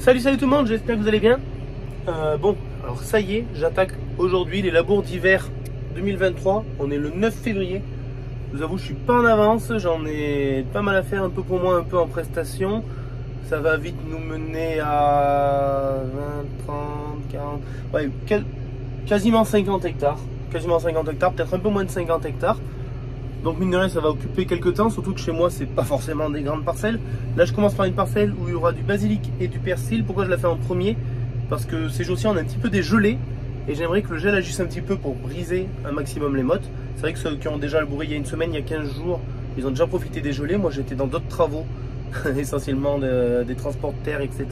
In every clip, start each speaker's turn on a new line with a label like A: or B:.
A: Salut tout le monde, j'espère que vous allez bien. Bon, alors ça y est, j'attaque aujourd'hui les labours d'hiver 2023. On est le 9 février. Je vous avoue, je suis pas en avance, j'en ai pas mal à faire, un peu pour moi, un peu en prestation. Ça va vite nous mener à 20, 30, 40, ouais, quasiment 50 hectares. Quasiment 50 hectares, peut-être un peu moins de 50 hectares. Donc mine de rien, ça va occuper quelques temps, surtout que chez moi, c'est pas forcément des grandes parcelles. Là, je commence par une parcelle où il y aura du basilic et du persil. Pourquoi je la fais en premier? Parce que ces jours-ci, on a un petit peu des gelées. Et j'aimerais que le gel agisse un petit peu pour briser un maximum les mottes. C'est vrai que ceux qui ont déjà labouré il y a une semaine, il y a 15 jours, ils ont déjà profité des gelées. Moi, j'étais dans d'autres travaux, essentiellement des transports de terre, etc.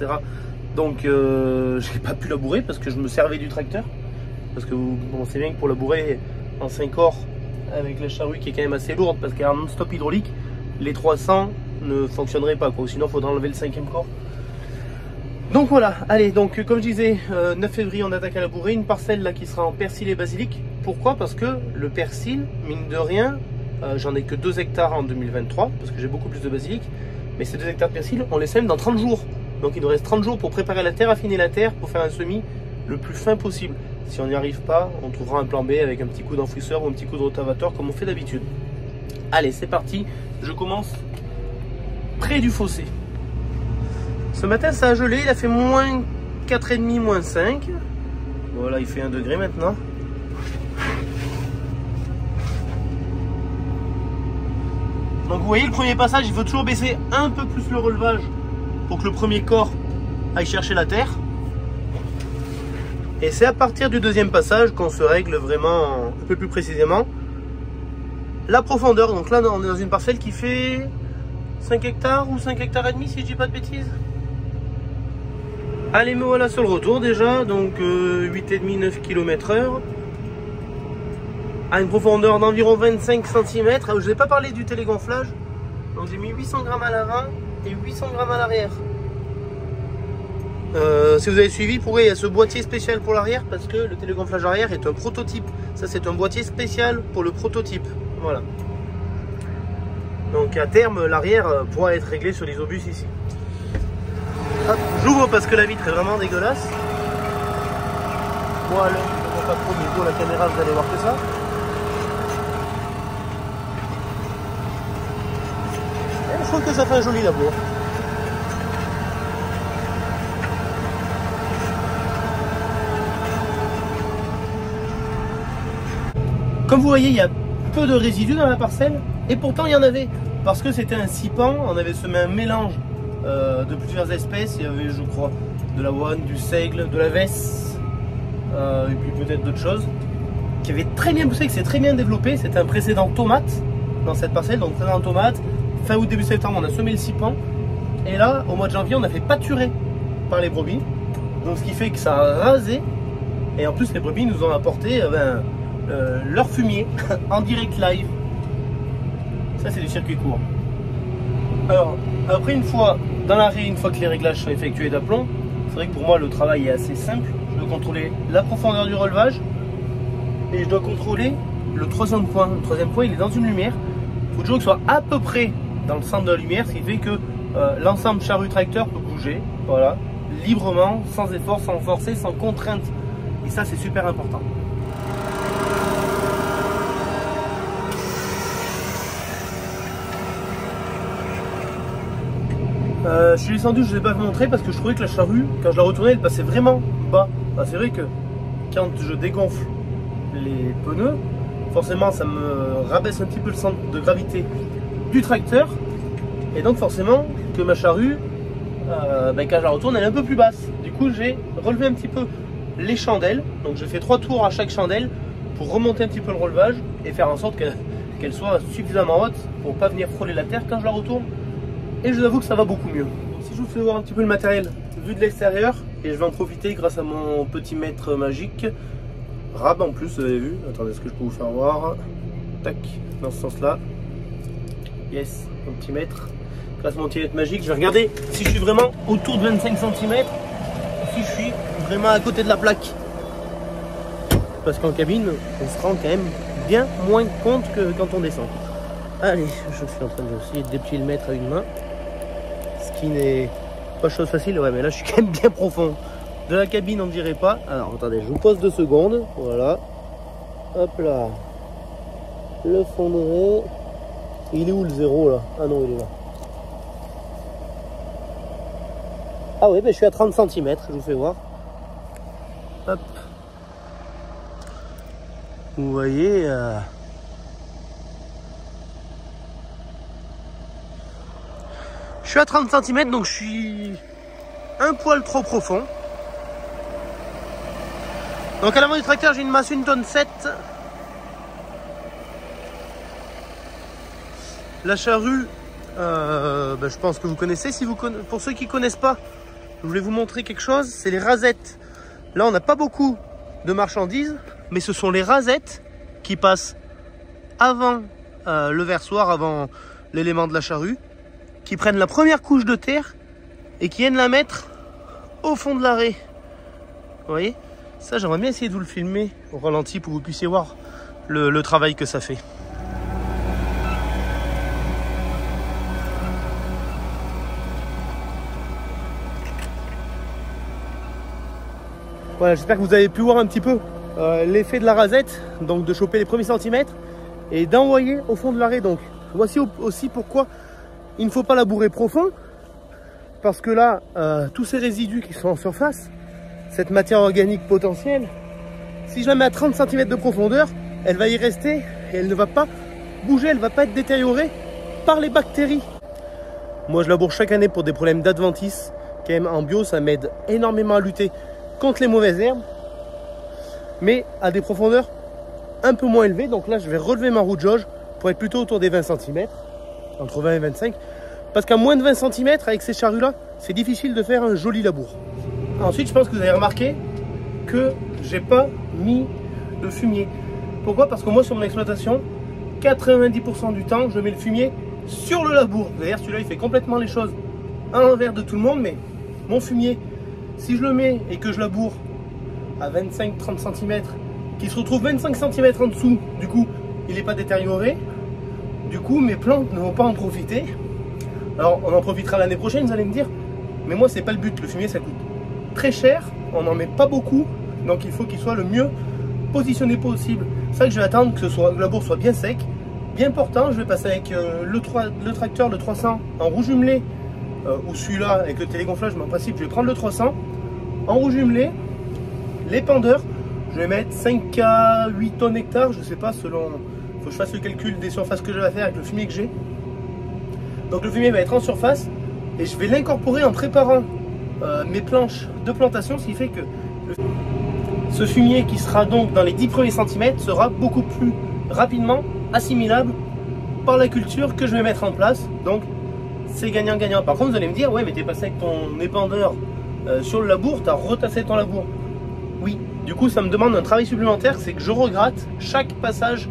A: Donc, je n'ai pas pu labourer parce que je me servais du tracteur. Parce que on sait bien que pour labourer en 5 corps, avec la charrue qui est quand même assez lourde, parce qu'elle est en non-stop hydraulique, les 300 ne fonctionneraient pas, quoi. Sinon, il faudra enlever le 5e corps. Donc voilà, allez, donc comme je disais, 9 février, on attaque à labourer une parcelle là qui sera en persil et basilic. Pourquoi? Parce que le persil, mine de rien, j'en ai que 2 hectares en 2023, parce que j'ai beaucoup plus de basilic. Mais ces 2 hectares de persil, on les sème dans 30 jours. Donc il nous reste 30 jours pour préparer la terre, affiner la terre, pour faire un semis le plus fin possible. Si on n'y arrive pas, on trouvera un plan B avec un petit coup d'enfouisseur ou un petit coup de rotavateur comme on fait d'habitude. Allez, c'est parti. Je commence près du fossé. Ce matin, ça a gelé. Il a fait moins 4,5, moins 5. Voilà, il fait 1 degré maintenant. Donc vous voyez, le premier passage, il faut toujours baisser un peu plus le relevage pour que le premier corps aille chercher la terre. Et c'est à partir du 2e passage qu'on se règle vraiment un peu plus précisément la profondeur. Donc là, on est dans une parcelle qui fait 5 hectares ou 5 hectares et demi, si je dis pas de bêtises. Allez, me voilà sur le retour déjà. Donc 8,5-9 km/h. À une profondeur d'environ 25 cm. Je n'ai pas parlé du télégonflage. Donc j'ai mis 800 grammes à l'avant et 800 grammes à l'arrière. Si vous avez suivi, pourquoi il y a ce boîtier spécial pour l'arrière? Parce que le télégonflage arrière est un prototype. Ça, c'est un boîtier spécial pour le prototype. Voilà. Donc à terme, l'arrière pourra être réglé sur l'isobus ici. J'ouvre parce que la vitre est vraiment dégueulasse. Moi, là, je ne vois pas trop, mais pour la caméra, vous allez voir que ça. Et je trouve que ça fait un joli labour. Comme vous voyez, il y a peu de résidus dans la parcelle, et pourtant il y en avait, parce que c'était un cipan. On avait semé un mélange de plusieurs espèces. Il y avait, je crois, de l'avoine, du seigle, de la vesse, et puis peut-être d'autres choses, qui avait très bien poussé, qui s'est très bien développé. C'était un précédent tomate dans cette parcelle, donc précédent tomate. Fin août, début septembre, on a semé le cipan, et là, au mois de janvier, on a fait pâturer par les brebis, donc ce qui fait que ça a rasé, et en plus les brebis nous ont apporté leur fumier en direct live. Ça, c'est du circuit court. Alors après, une fois dans l'arrêt, une fois que les réglages sont effectués d'aplomb, c'est vrai que pour moi le travail est assez simple. Je dois contrôler la profondeur du relevage et je dois contrôler le 3e point. Le 3e point, il est dans une lumière. Il faut toujours qu'il soit à peu près dans le centre de la lumière, ce qui fait que l'ensemble charrue tracteur peut bouger, voilà, librement, sans effort, sans forcer, sans contrainte. Et ça, c'est super important. Je suis descendu, je ne vous ai pas montré parce que je trouvais que la charrue, quand je la retournais, elle passait vraiment bas. C'est vrai que quand je dégonfle les pneus, forcément ça me rabaisse un petit peu le centre de gravité du tracteur. Et donc forcément que ma charrue, quand je la retourne, elle est un peu plus basse. Du coup, j'ai relevé un petit peu les chandelles. Donc j'ai fait 3 tours à chaque chandelle pour remonter un petit peu le relevage et faire en sorte qu'elle soit suffisamment haute pour ne pas venir frôler la terre quand je la retourne. Et je vous avoue que ça va beaucoup mieux. Donc, si je vous fais voir un petit peu le matériel vu de l'extérieur, et je vais en profiter grâce à mon petit mètre magique. Rab en plus, vous avez vu. Attendez, est-ce que je peux vous faire voir? Tac, dans ce sens-là. Yes, mon petit mètre. Grâce à mon petit mètre magique, je vais regarder si je suis vraiment autour de 25 cm, si je suis vraiment à côté de la plaque. Parce qu'en cabine, on se rend quand même bien moins compte que quand on descend. Allez, je suis en train de essayer de déplier le mètre à une main. Ce qui n'est Pas chose facile, ouais, mais là je suis quand même bien profond. De la cabine, on ne dirait pas. Alors attendez, je vous pose 2 secondes. Voilà. Hop là. Le fondré. Il est où le 0 là? Ah non, il est là. Ah oui, ben, je suis à 30 cm, je vous fais voir. Hop. Vous voyez. Je suis à 30 cm, donc je suis un poil trop profond. Donc à l'avant du tracteur, j'ai une masse 1,7 tonne. La charrue, je pense que vous connaissez. Pour ceux qui ne connaissent pas, je voulais vous montrer quelque chose. C'est les rasettes. Là, on n'a pas beaucoup de marchandises, mais ce sont les rasettes qui passent avant le versoir, avant l'élément de la charrue, qui prennent la première couche de terre et qui viennent la mettre au fond de l'arrêt. Vous voyez? Ça, j'aimerais bien essayer de vous le filmer au ralenti pour que vous puissiez voir le travail que ça fait. Voilà, j'espère que vous avez pu voir un petit peu l'effet de la rasette, donc de choper les premiers centimètres et d'envoyer au fond de l'arrêt. Donc voici aussi pourquoi il ne faut pas labourer profond, parce que là, tous ces résidus qui sont en surface, cette matière organique potentielle, si je la mets à 30 cm de profondeur, elle va y rester et elle ne va pas bouger, elle ne va pas être détériorée par les bactéries. Moi, je laboure chaque année pour des problèmes d'adventice. Quand même, en bio, ça m'aide énormément à lutter contre les mauvaises herbes, mais à des profondeurs un peu moins élevées. Donc là, je vais relever ma roue de jauge pour être plutôt autour des 20 cm, entre 20 et 25, parce qu'à moins de 20 cm, avec ces charrues-là, c'est difficile de faire un joli labour. Ensuite, je pense que vous avez remarqué que j'ai pas mis de fumier. Pourquoi? Parce que moi, sur mon exploitation, 90% du temps, je mets le fumier sur le labour. D'ailleurs, celui-là, il fait complètement les choses à l'envers de tout le monde, mais mon fumier, si je le mets et que je laboure à 25-30 cm, qui se retrouve 25 cm en dessous, du coup, il n'est pas détérioré. Du coup, mes plantes ne vont pas en profiter. Alors, on en profitera l'année prochaine, vous allez me dire. Mais moi, c'est pas le but. Le fumier, ça coûte très cher. On n'en met pas beaucoup. Donc, il faut qu'il soit le mieux positionné possible. C'est ça que je vais attendre que le labour soit bien sec, bien portant. Je vais passer avec le tracteur, le 300 en rouge jumelé, ou celui-là avec le télégonflage, mais en principe, je vais prendre le 300 en rouge jumelé. Les pendeurs, je vais mettre 5 à 8 tonnes hectare, je sais pas, selon. Il faut que je fasse le calcul des surfaces que je vais faire avec le fumier que j'ai. Donc le fumier va être en surface et je vais l'incorporer en préparant mes planches de plantation, ce qui fait que ce fumier qui sera donc dans les 10 premiers centimètres sera beaucoup plus rapidement assimilable par la culture que je vais mettre en place. Donc c'est gagnant-gagnant. Par contre, vous allez me dire, ouais, mais t'es passé avec ton épandeur sur le labour, t'as retassé ton labour. Oui, du coup, ça me demande un travail supplémentaire, c'est que je regratte chaque passage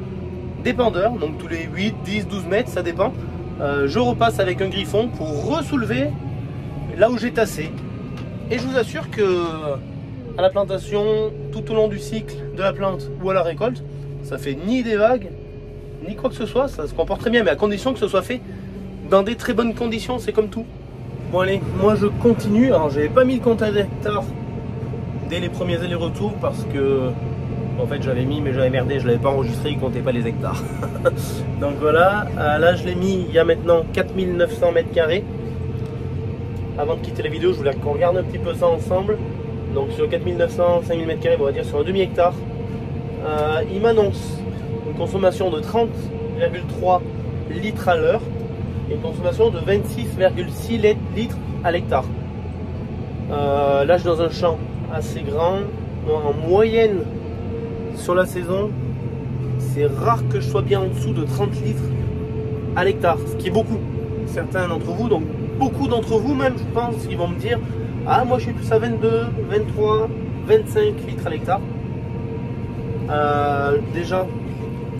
A: d'épandeur, donc tous les 8, 10, 12 mètres, ça dépend. Je repasse avec un griffon pour ressoulever là où j'ai tassé. Et je vous assure que à la plantation, tout au long du cycle de la plante ou à la récolte, ça fait ni des vagues, ni quoi que ce soit, ça se comporte très bien, mais à condition que ce soit fait dans des très bonnes conditions, c'est comme tout. Bon allez, moi je continue. Alors j'avais pas mis le compte à hectares dès les premiers allers-retours parce que en fait j'avais mis mais j'avais merdé, je l'avais pas enregistré, il comptait pas les hectares. Donc voilà, là je l'ai mis il y a maintenant 4900 mètres carrés. Avant de quitter la vidéo, je voulais qu'on regarde un petit peu ça ensemble. Donc sur 4900, 5000 mètres carrés, on va dire sur un demi-hectare, il m'annonce une consommation de 30,3 litres à l'heure et une consommation de 26,6 litres à l'hectare. Là je suis dans un champ assez grand. En moyenne sur la saison, c'est rare que je sois bien en dessous de 30 litres à l'hectare, ce qui est beaucoup. Certains d'entre vous, donc beaucoup d'entre vous même, je pense, ils vont me dire ah moi je suis plus à 22, 23, 25 litres à l'hectare. Déjà,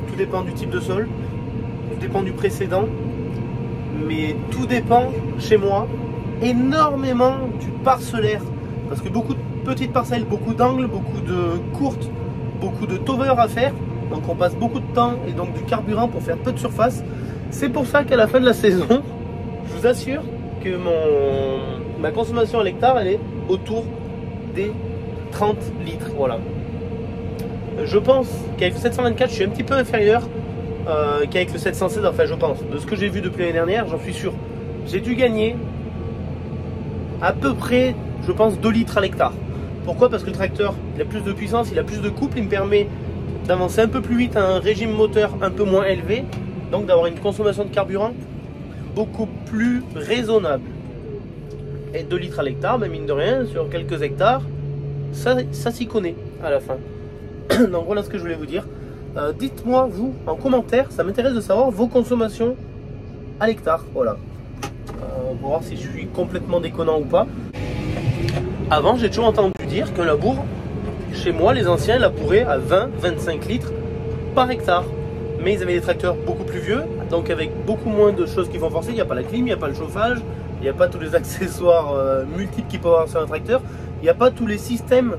A: tout dépend du type de sol, tout dépend du précédent, mais tout dépend chez moi énormément du parcellaire, parce que beaucoup de petites parcelles, beaucoup d'angles, beaucoup de courtes, beaucoup de tovers à faire, donc on passe beaucoup de temps et donc du carburant pour faire peu de surface. C'est pour ça qu'à la fin de la saison, je vous assure que ma consommation à l'hectare, elle est autour des 30 litres. Voilà. Je pense qu'avec le 724, je suis un petit peu inférieur qu'avec le 716. Enfin, je pense. De ce que j'ai vu depuis l'année dernière, j'en suis sûr. J'ai dû gagner à peu près, je pense, 2 litres à l'hectare. Pourquoi? Parce que le tracteur, il a plus de puissance, il a plus de couple, il me permet d'avancer un peu plus vite à un régime moteur un peu moins élevé, donc d'avoir une consommation de carburant beaucoup plus raisonnable. Et 2 litres à l'hectare, ben mine de rien, sur quelques hectares, ça s'y connaît à la fin. Donc voilà ce que je voulais vous dire. Dites-moi, vous, en commentaire, ça m'intéresse de savoir vos consommations à l'hectare. Voilà. Pour voir si je suis complètement déconnant ou pas. Avant, j'ai toujours entendu dire qu'un labour, chez moi, les anciens labouraient à 20-25 litres par hectare. Mais ils avaient des tracteurs beaucoup plus vieux, donc avec beaucoup moins de choses qui vont forcer. Il n'y a pas la clim, il n'y a pas le chauffage, il n'y a pas tous les accessoires multiples qu'il peut y avoir sur un tracteur. Il n'y a pas tous les systèmes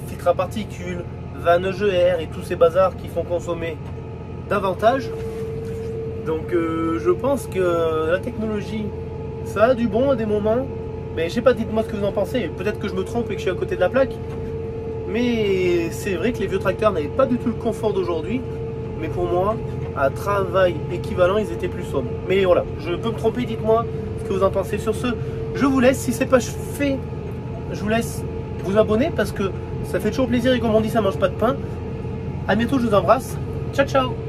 A: filtre à particules, vanne EGR et tous ces bazars qui font consommer davantage. Donc je pense que la technologie, ça a du bon à des moments. Mais je sais pas, dites-moi ce que vous en pensez. Peut-être que je me trompe et que je suis à côté de la plaque. Mais c'est vrai que les vieux tracteurs n'avaient pas du tout le confort d'aujourd'hui. Mais pour moi, à travail équivalent, ils étaient plus sobres. Mais voilà, je peux me tromper, dites-moi ce que vous en pensez. Sur ce, je vous laisse. Si c'est pas fait, je vous laisse vous abonner parce que ça fait toujours plaisir et comme on dit, ça mange pas de pain. À bientôt, je vous embrasse. Ciao, ciao!